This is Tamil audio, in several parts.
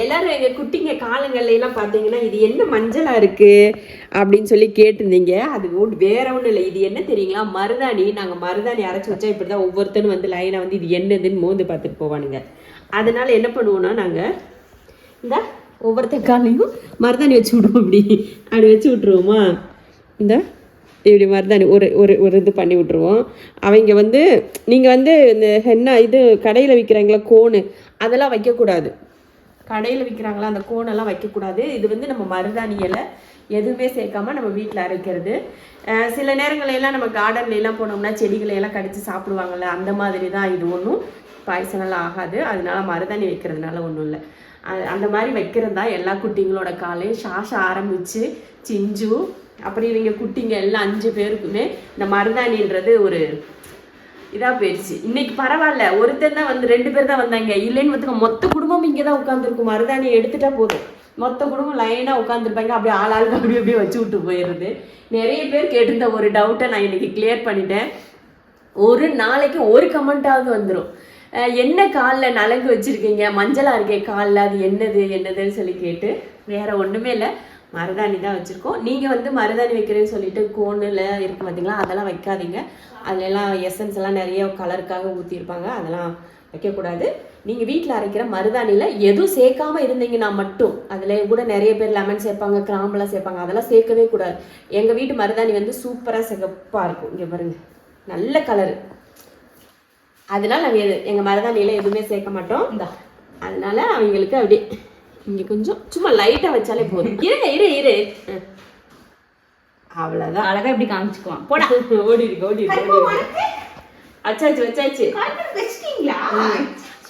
எல்லாரும் எங்கள் குட்டிங்க காலங்கள்லாம் பார்த்தீங்கன்னா இது என்ன மஞ்சளாக இருக்குது அப்படின்னு சொல்லி கேட்டிருந்தீங்க. அது வேற ஒன்றும் இல்லை. இது என்ன தெரியுங்களா, மருதாணி. நாங்கள் மருதாணி அரைச்சி வச்சா இப்படி தான் ஒவ்வொருத்தரும் வந்து லைனாக வந்து இது என்னதுன்னு மோந்து பார்த்துட்டு போவானுங்க. அதனால என்ன பண்ணுவோன்னா நாங்கள் இந்த ஒவ்வொருத்த காலையும் மருதாணி வச்சு விடுவோம். அப்படி வச்சு விட்ருவோமா, இந்த இப்படி மருதாணி ஒரு ஒரு ஒரு இது பண்ணி விட்ருவோம். அவங்க வந்து நீங்கள் வந்து இந்த ஹென்னா இது கடையில் விற்கிறாங்களா கோனு, அதெல்லாம் வைக்கக்கூடாது. கடையில் விற்கிறாங்களா அந்த கோனெல்லாம் வைக்கக்கூடாது. இது வந்து நம்ம மருதாணி இலை எதுவுமே சேர்க்காம நம்ம வீட்டில் அரைக்கிறது. சில நேரங்களெல்லாம் நம்ம கார்டன்லாம் போனோம்னா செடிகளையெல்லாம் கடித்து சாப்பிடுவாங்கள்ல, அந்த மாதிரி தான். இது ஒன்றும் பாய்சனெல்லாம் ஆகாது. அதனால மருதாணி வைக்கிறதுனால ஒன்றும் இல்லை. அந்த மாதிரி வைக்கிறது தான் எல்லா குட்டிங்களோட காலையும். சாஷா ஆரம்பித்து சிஞ்சு அப்புறம் இவங்க குட்டிங்க எல்லாம் 5 பேருக்குமே இந்த மருதாணின்றது ஒரு இதாக போயிடுச்சு. இன்னைக்கு பரவாயில்ல, ஒருத்தர் தான் வந்து 2 பேர் தான் வந்தாங்க. இல்லைன்னு பார்த்துக்க மொத்த குடும்பம் இங்கே தான் உட்காந்துருக்கும். மருதாணியை எடுத்துட்டா போதும், மொத்த குடும்பம் லைனாக உட்காந்துருப்பாங்க. அப்படியே ஆளுக்கு அப்படியே வச்சு விட்டு போயிடுறது. நிறைய பேர் கேட்டிருந்த ஒரு டவுட்டை நான் இன்னைக்கு கிளியர் பண்ணிட்டேன். ஒரு நாளைக்கு ஒரு கமெண்ட்டாவது வந்துடும். என்ன காலில் நலங்கு வச்சுருக்கீங்க, மஞ்சளாக இருக்கே காலில், அது என்னதுன்னு சொல்லி கேட்டு. வேற ஒன்றுமே இல்லை, மருதாணி தான் வச்சுருக்கோம். நீங்கள் வந்து மருதாணி வைக்கிறேன்னு சொல்லிட்டு கோனில் இருக்கு பார்த்தீங்களா, அதெல்லாம் வைக்காதீங்க. அதுலலாம் எசன்ஸ் எல்லாம் நிறைய கலருக்காக ஊற்றிருப்பாங்க, அதெல்லாம் வைக்கக்கூடாது. நீங்கள் வீட்டில் அரைக்கிற மருதாணியில் எதுவும் சேர்க்காமல் இருந்தீங்கன்னா மட்டும், அதில் கூட நிறைய பேர் லெமன் சேர்ப்பாங்க, கிராம்பெல்லாம் சேர்ப்பாங்க, அதெல்லாம் சேர்க்கவே கூடாது. எங்கள் வீட்டு மருதாணி வந்து சூப்பராக சிகப்பாக இருக்கும். இங்கே பாருங்கள், நல்ல கலரு. அதனால நாங்கள் எங்கள் மருதாணியில் எதுவுமே சேர்க்க மாட்டோம். அதனால அவங்களுக்கு அப்படியே இங்கே கொஞ்சம் சும்மா லைட்டாக வச்சாலே போதும். இரு அவ்வளோதான். அழகாக இப்படி காமிச்சுக்குவான். போடா ஓடி வச்சாச்சு.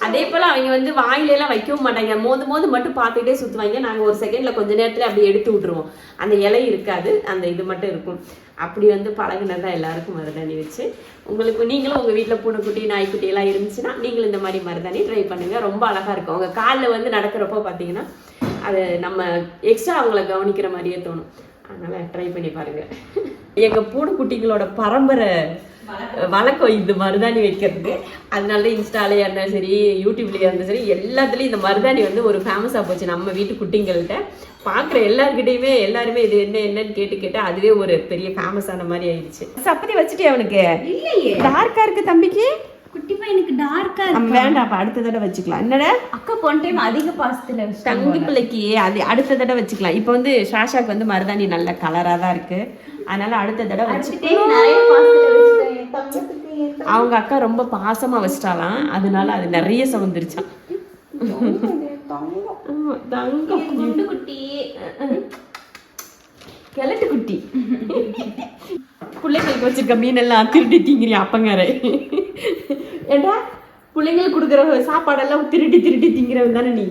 அதே போல் அவங்க வந்து வாயிலெல்லாம் வைக்கவும் மாட்டாங்க. மோது மட்டும் பார்த்துக்கிட்டே சுற்றுவாங்க. நாங்கள் ஒரு செகண்டில் கொஞ்ச நேரத்தில் அப்படி எடுத்து விட்ருவோம். அந்த இலை இருக்காது, அந்த இது மட்டும் இருக்கும். அப்படி வந்து பழகுனதான் எல்லாருக்கும் மருதாணி வச்சு. நீங்களும் உங்கள் வீட்டில் பூனைக்குட்டி நாய்க்குட்டியெல்லாம் இருந்துச்சுன்னா நீங்களும் இந்த மாதிரி மருதாணி ட்ரை பண்ணுங்கள். ரொம்ப அழகாக இருக்கும். அவங்க காலில் வந்து நடக்கிறப்போ பார்த்தீங்கன்னா அது நம்ம எக்ஸ்ட்ரா அவங்கள கவனிக்கிற மாதிரியே தோணும். அதனால் ட்ரை பண்ணி பாருங்கள். எங்கள் பூனைக்குட்டிங்களோட பரம்பரை வழக்கம் இந்த மருதாணி வைக்கிறது. அதனால இன்ஸ்டாலேயா இருந்தாலும் சரி, யூடியூப்லேயா இருந்தாலும் சரி, எல்லாத்துலேயும் இந்த மருதாணி வந்து ஒரு ஃபேமஸாக போச்சு. நம்ம வீட்டு குட்டிங்கள்கிட்ட பார்க்குற எல்லாருக்கிட்டையுமே எல்லாருமே இது என்னன்னு கேட்டு அதுவே ஒரு பெரிய ஃபேமஸான மாதிரி ஆயிடுச்சு. சப்பதி வச்சுட்டே அவனுக்கு இல்லையே, டார்க்காக இருக்குது தம்பிக்கு. குட்டி பையனுக்கு டார்க்கா வேண்டாம், அப்ப அடுத்த தடவை வச்சுக்கலாம். என்னடா அக்கா போன டைம் அதிக பாசத்துல தங்கி பிள்ளைக்கு அது அடுத்த தடவை வச்சுக்கலாம். இப்போ வந்து ஷாஷாக்கு வந்து மருதாணி நல்ல கலரா தான் இருக்கு. அதனால அடுத்த தடவை அவங்க அக்கா ரொம்ப பாசமா வச்சிட்டாலாம், அதனால அது நிறைய சவந்துருச்சான். கிழட்டு குட்டி பிள்ளைங்களுக்கு வச்சிருக்க மீனெல்லாம் திருடி திங்கிறியா அப்பங்கார? ஏண்டா பிள்ளைங்களுக்கு கொடுக்குற சாப்பாடெல்லாம் திருடி திங்கிறவன் தானே நீ?